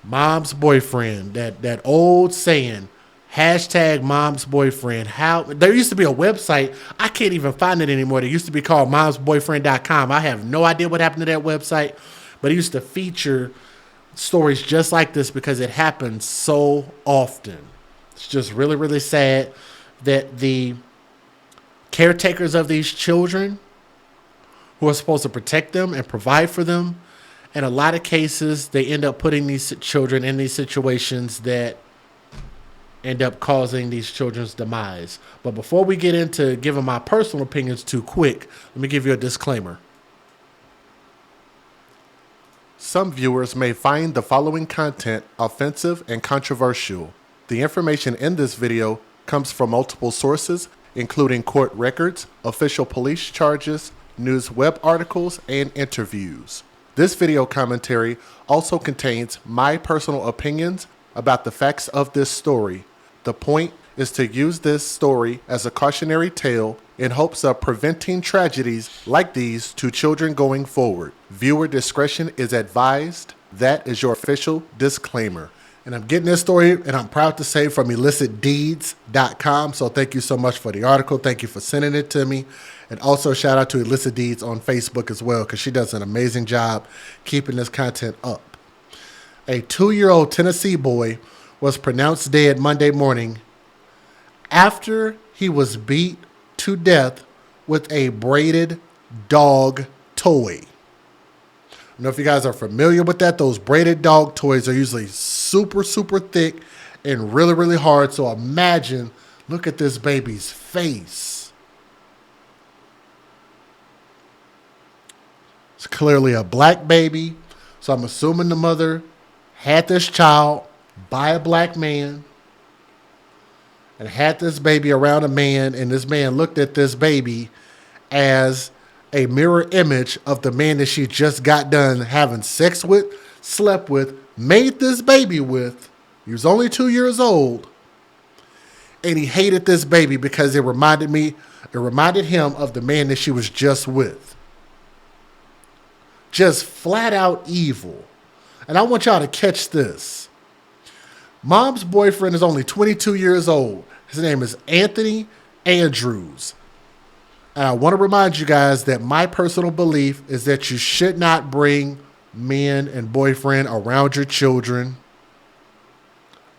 Mom's boyfriend, that old saying, hashtag mom's boyfriend. How there used to be a website, I can't even find it anymore. It used to be called momsboyfriend.com. I have no idea what happened to that website, but it used to feature stories just like this because it happens so often. It's just really, really sad that the caretakers of these children who are supposed to protect them and provide for them, in a lot of cases, they end up putting these children in these situations that end up causing these children's demise. But before we get into giving my personal opinions too quick, let me give you a disclaimer. Some viewers may find the following content offensive and controversial. The information in this video comes from multiple sources, including court records, official police charges, news web articles, and interviews. This video commentary also contains my personal opinions about the facts of this story. The point is to use this story as a cautionary tale in hopes of preventing tragedies like these to children going forward. Viewer discretion is advised. That is your official disclaimer. And I'm getting this story, and I'm proud to say, from illicitdeeds.com. So thank you so much for the article. Thank you for sending it to me. And also shout out to Illicit Deeds on Facebook as well, because she does an amazing job keeping this content up. A 2-year-old Tennessee boy was pronounced dead Monday morning after he was beat to death with a braided dog toy. I don't know if you guys are familiar with that. Those braided dog toys are usually super, super thick and really, really hard. So imagine, look at this baby's face. It's clearly a black baby. So I'm assuming the mother had this child by a black man and had this baby around a man. And this man looked at this baby as a mirror image of the man that she just got done having sex with, slept with, made this baby with. He was only 2 years old. And he hated this baby because it reminded him of the man that she was just with. Just flat out evil. And I want y'all to catch this. Mom's boyfriend is only 22 years old. His name is Anthony Andrews. And I want to remind you guys that my personal belief is that you should not bring men and boyfriend around your children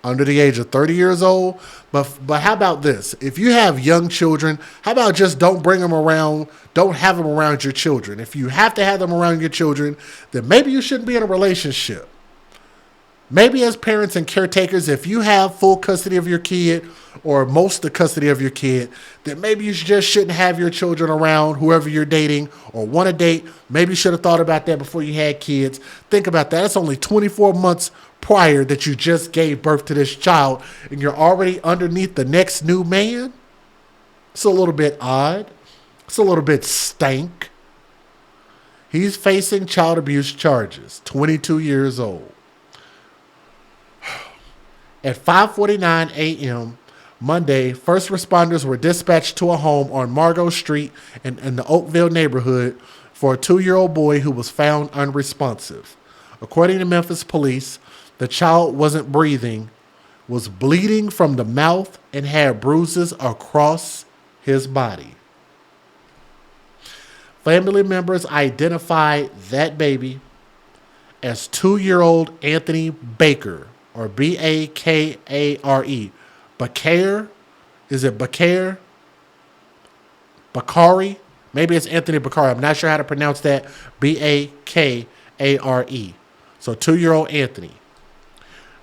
under the age of 30 years old. But how about this? If you have young children, how about just don't bring them around, don't have them around your children. If you have to have them around your children, then maybe you shouldn't be in a relationship. Maybe as parents and caretakers, if you have full custody of your kid or most of the custody of your kid, then maybe you just shouldn't have your children around whoever you're dating or want to date. Maybe you should have thought about that before you had kids. Think about that. It's only 24 months prior that you just gave birth to this child and you're already underneath the next new man. It's a little bit odd. It's a little bit stank. He's facing child abuse charges, 22 years old. At 5:49 a.m. Monday, first responders were dispatched to a home on Margot Street in the Oakville neighborhood for a 2-year-old boy who was found unresponsive. According to Memphis police, the child wasn't breathing, was bleeding from the mouth, and had bruises across his body. Family members identified that baby as 2-year-old Anthony Baker, or Bakare. Bakare? Is it Bakare? Bakari? Maybe it's Anthony Bakari. I'm not sure how to pronounce that. Bakare. So 2-year-old Anthony.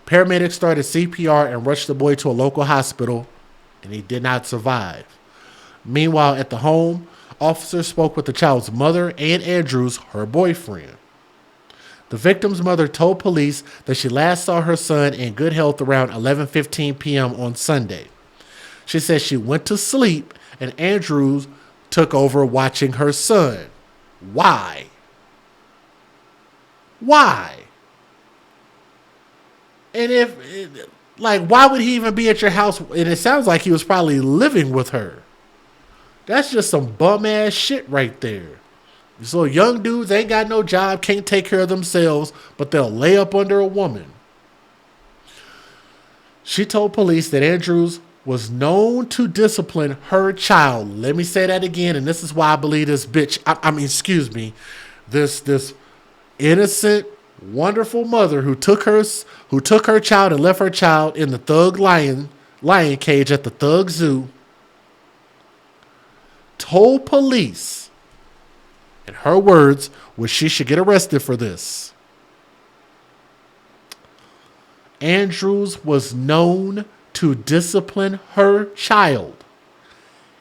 Paramedics started CPR and rushed the boy to a local hospital, and he did not survive. Meanwhile, at the home, officers spoke with the child's mother and Andrews, her boyfriend. The victim's mother told police that she last saw her son in good health around 11:15 p.m. on Sunday. She said she went to sleep and Andrews took over watching her son. Why? Why? And why would he even be at your house? And it sounds like he was probably living with her. That's just some bum ass shit right there. So young dudes ain't got no job, can't take care of themselves, but they'll lay up under a woman. She told police that Andrews was known to discipline her child. Let me say that again, and this is why I believe this bitch. This innocent, wonderful mother who took her child and left her child in the thug lion cage at the thug zoo, told police, in her words, was she should get arrested for this. Andrews was known to discipline her child,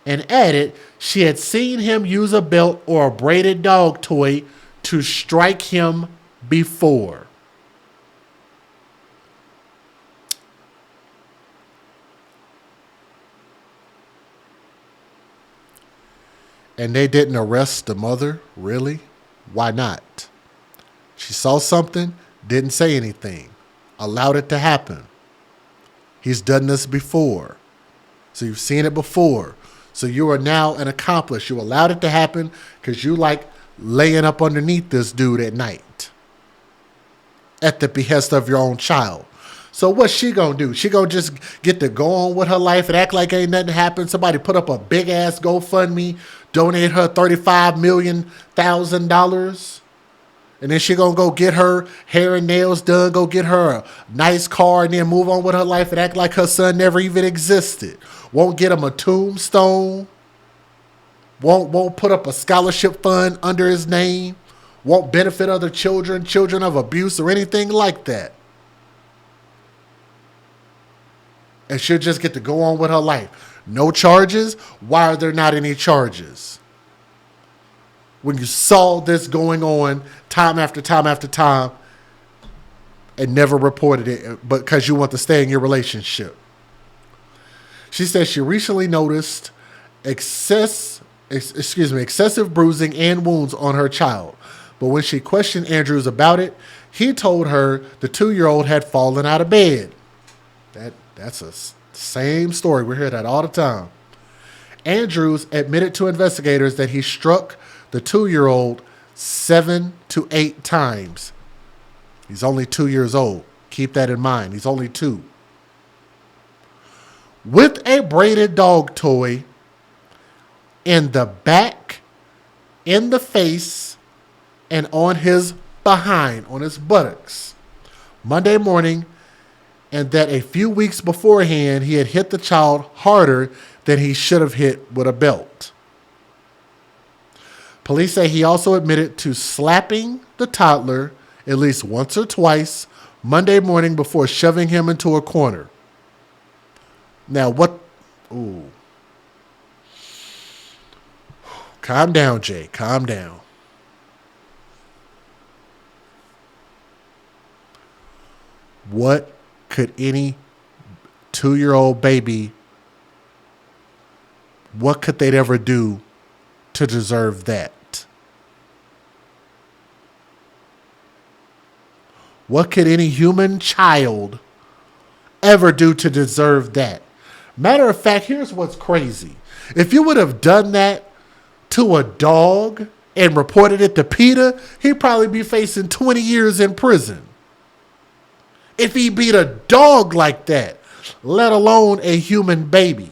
and added she had seen him use a belt or a braided dog toy to strike him before. And they didn't arrest the mother? Really? Why not? She saw something, didn't say anything, allowed it to happen. He's done this before. So you've seen it before. So you are now an accomplice. You allowed it to happen because you like laying up underneath this dude at night at the behest of your own child. So what's she gonna do? She gonna just get to go on with her life and act like ain't nothing happened? Somebody put up a big ass GoFundMe, donate her $35 million, and then she gonna go get her hair and nails done, go get her a nice car, and then move on with her life and act like her son never even existed. Won't get him a tombstone. Won't put up a scholarship fund under his name. Won't benefit other children of abuse or anything like that. And she'll just get to go on with her life. No charges? Why are there not any charges? When you saw this going on time after time after time and never reported it because you want to stay in your relationship. She says she recently noticed excessive bruising and wounds on her child. But when she questioned Andrews about it, he told her the 2-year-old had fallen out of bed. That's a same story. We hear that all the time. Andrews admitted to investigators that he struck the 2-year-old 7 to 8 times. He's only 2 years old. Keep that in mind. He's only 2. With a braided dog toy in the back, in the face, and on his behind, on his buttocks, Monday morning, and that a few weeks beforehand he had hit the child harder than he should have hit with a belt. Police say he also admitted to slapping the toddler at least once or twice Monday morning before shoving him into a corner. Now what? Ooh. Calm down, Jay. Calm down. What could any 2-year-old baby, what could they ever do to deserve that? What could any human child ever do to deserve that? Matter of fact, here's what's crazy. If you would have done that to a dog and reported it to PETA, he'd probably be facing 20 years in prison. If he beat a dog like that, let alone a human baby.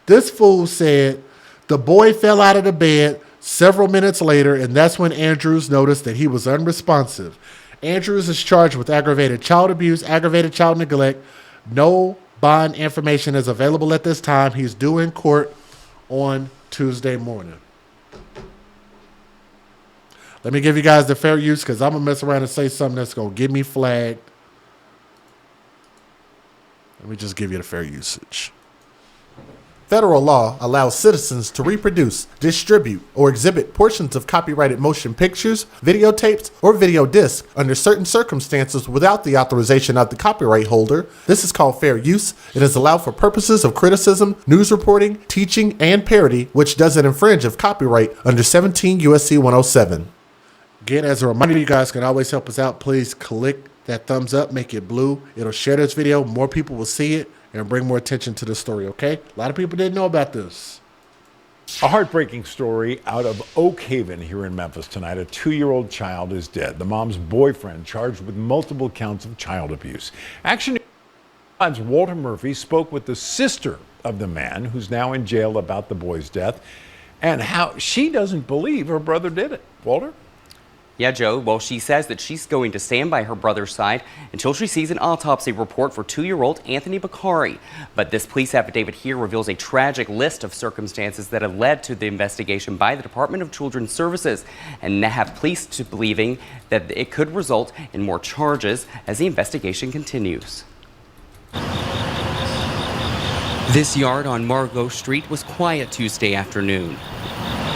This fool said the boy fell out of the bed several minutes later, and that's when Andrews noticed that he was unresponsive. Andrews is charged with aggravated child abuse, aggravated child neglect. No bond information is available at this time. He's due in court on Tuesday morning. Let me give you guys the fair use because I'm going to mess around and say something that's going to get me flagged. Let me just give you the fair usage. Federal law allows citizens to reproduce, distribute, or exhibit portions of copyrighted motion pictures, videotapes, or video discs under certain circumstances without the authorization of the copyright holder. This is called fair use. It is allowed for purposes of criticism, news reporting, teaching, and parody, which doesn't infringe of copyright under 17 U.S.C. 107. Again, as a reminder, you guys can always help us out. Please click that thumbs up, make it blue. It'll share this video. More people will see it and bring more attention to the story, okay? A lot of people didn't know about this. A heartbreaking story out of Oak Haven here in Memphis tonight. A 2-year-old child is dead. The mom's boyfriend charged with multiple counts of child abuse. Action News' Walter Murphy spoke with the sister of the man who's now in jail about the boy's death and how she doesn't believe her brother did it. Walter? Yeah, Joe. Well, she says that she's going to stand by her brother's side until she sees an autopsy report for 2-year-old Anthony Bakari. But this police affidavit here reveals a tragic list of circumstances that have led to the investigation by the Department of Children's Services and have police to believing that it could result in more charges as the investigation continues. This yard on Margot Street was quiet Tuesday afternoon.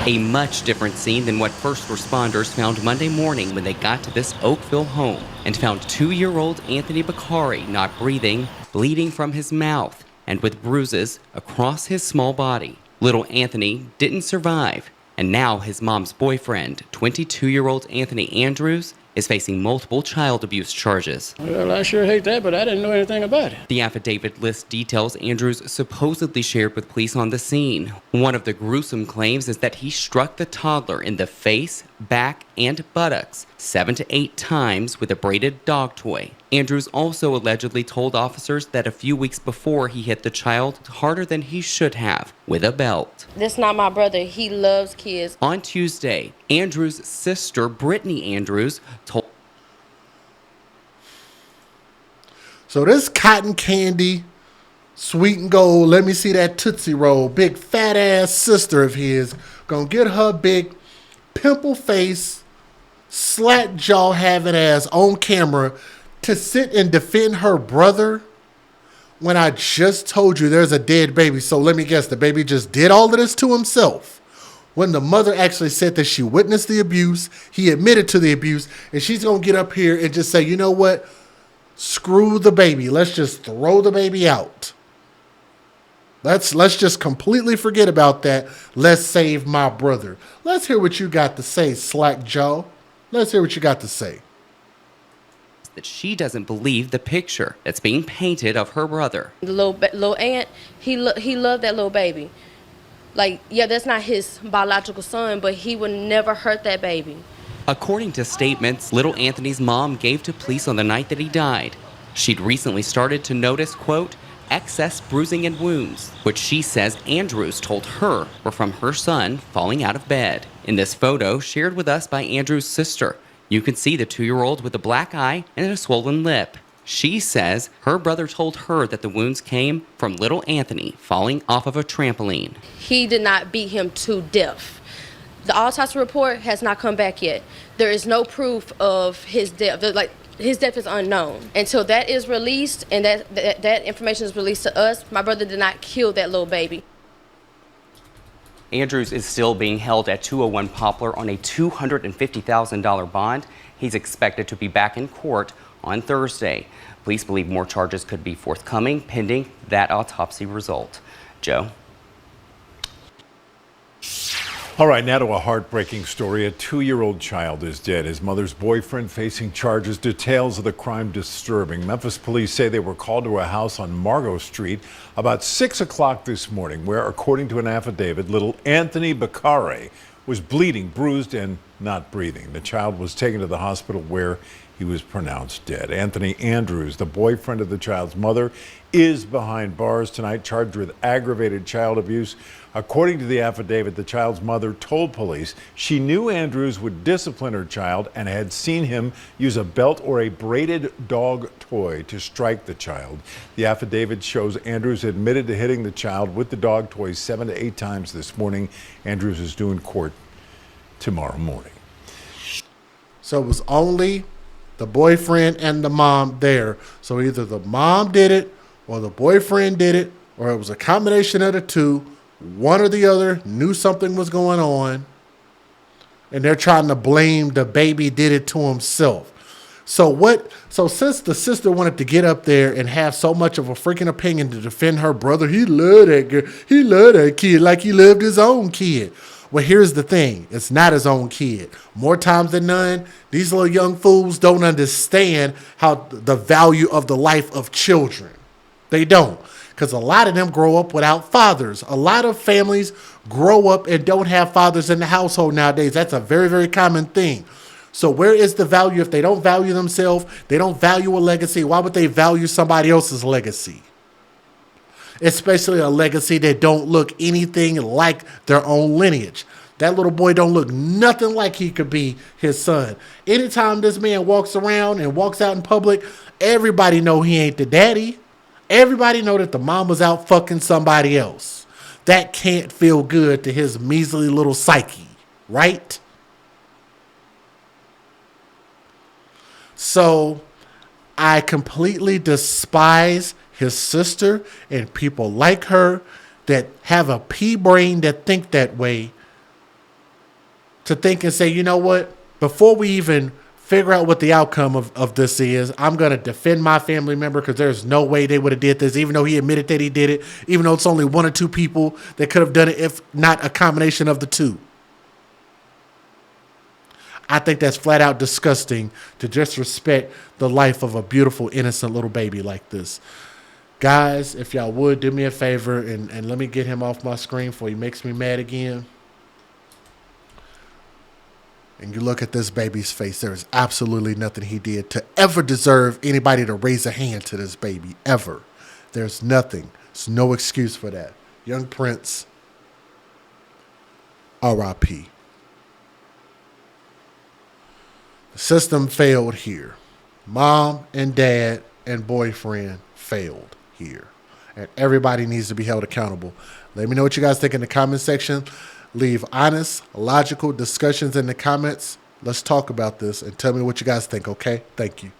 A much different scene than what first responders found Monday morning when they got to this Oakville home and found 2-year-old Anthony Bakari not breathing, bleeding from his mouth, and with bruises across his small body. Little Anthony didn't survive, and now his mom's boyfriend, 22-year-old Anthony Andrews, is facing multiple child abuse charges. Well, I sure hate that, but I didn't know anything about it. The affidavit lists details Andrews supposedly shared with police on the scene. One of the gruesome claims is that he struck the toddler in the face, back, and buttocks 7 to 8 times with a braided dog toy. Andrews also allegedly told officers that a few weeks before he hit the child harder than he should have with a belt. That's not my brother. He loves kids. On Tuesday, Andrews' sister, Brittany Andrews, told. So this cotton candy, sweet and gold, let me see that Tootsie Roll, big fat ass sister of his, gonna get her big pimple face, slat jaw having ass on camera to sit and defend her brother when I just told you there's a dead baby. So let me guess, the baby just did all of this to himself. When the mother actually said that she witnessed the abuse, he admitted to the abuse, and she's going to get up here and just say, you know what? Screw the baby. Let's just throw the baby out. Let's just completely forget about that. Let's save my brother. Let's hear what you got to say, Slack Joe. Let's hear what you got to say. That she doesn't believe the picture that's being painted of her brother. The little aunt, he loved that little baby. Like, yeah, that's not his biological son, but he would never hurt that baby. According to statements little Anthony's mom gave to police on the night that he died, she'd recently started to notice, quote, excess bruising and wounds, which she says Andrews told her were from her son falling out of bed. In this photo shared with us by Andrews' sister, you can see the 2-year-old with a black eye and a swollen lip. She says her brother told her that the wounds came from little Anthony falling off of a trampoline. He did not beat him to death. The autopsy report has not come back yet. There is no proof of his death. His death is unknown. Until that is released and that information is released to us, my brother did not kill that little baby. Andrews is still being held at 201 Poplar on a $250,000 bond. He's expected to be back in court on Thursday. Police believe more charges could be forthcoming pending that autopsy result. Joe? All right, now to a heartbreaking story. A 2-year-old child is dead. His mother's boyfriend facing charges. Details of the crime disturbing. Memphis police say they were called to a house on Margot Street about 6 o'clock this morning, where, according to an affidavit, little Anthony Bakari was bleeding, bruised, and not breathing. The child was taken to the hospital where he was pronounced dead. Anthony Andrews, the boyfriend of the child's mother, is behind bars tonight, charged with aggravated child abuse. According to the affidavit, the child's mother told police she knew Andrews would discipline her child and had seen him use a belt or a braided dog toy to strike the child. The affidavit shows Andrews admitted to hitting the child with the dog toy 7 to 8 times this morning. Andrews is due in court tomorrow morning. So it was only the boyfriend and the mom there. So either the mom did it or the boyfriend did it, or it was a combination of the two. One or the other knew something was going on, and they're trying to blame the baby did it to himself. So since the sister wanted to get up there and have so much of a freaking opinion to defend her brother, he loved that girl. He loved that kid like he loved his own kid. Well, here's the thing. It's not his own kid. More times than none, these little young fools don't understand how the value of the life of children. They don't. because a lot of them grow up without fathers. A lot of families grow up and don't have fathers in the household nowadays. That's a very, very common thing. So where is the value if they don't value themselves? They don't value a legacy. Why would they value somebody else's legacy? Especially a legacy that don't look anything like their own lineage. That little boy don't look nothing like he could be his son. Anytime this man walks around and walks out in public, everybody know he ain't the daddy. Everybody know that the mama's out fucking somebody else. That can't feel good to his measly little psyche, right? So I completely despise his sister and people like her that have a pea brain that think that way, to think and say, you know what, before we even figure out what the outcome of this is, I'm going to defend my family member because there's no way they would have did this, even though he admitted that he did it, even though it's only one or two people that could have done it, if not a combination of the two. I think that's flat out disgusting to disrespect the life of a beautiful, innocent little baby like this. Guys, if y'all would, do me a favor and let me get him off my screen before he makes me mad again. And you look at this baby's face, there is absolutely nothing he did to ever deserve anybody to raise a hand to this baby, ever. There's nothing. There's no excuse for that. Young Prince, R.I.P. The system failed here. Mom and dad and boyfriend failed here. And everybody needs to be held accountable. Let me know what you guys think in the comment section. Leave honest, logical discussions in the comments. Let's talk about this and tell me what you guys think, okay? Thank you.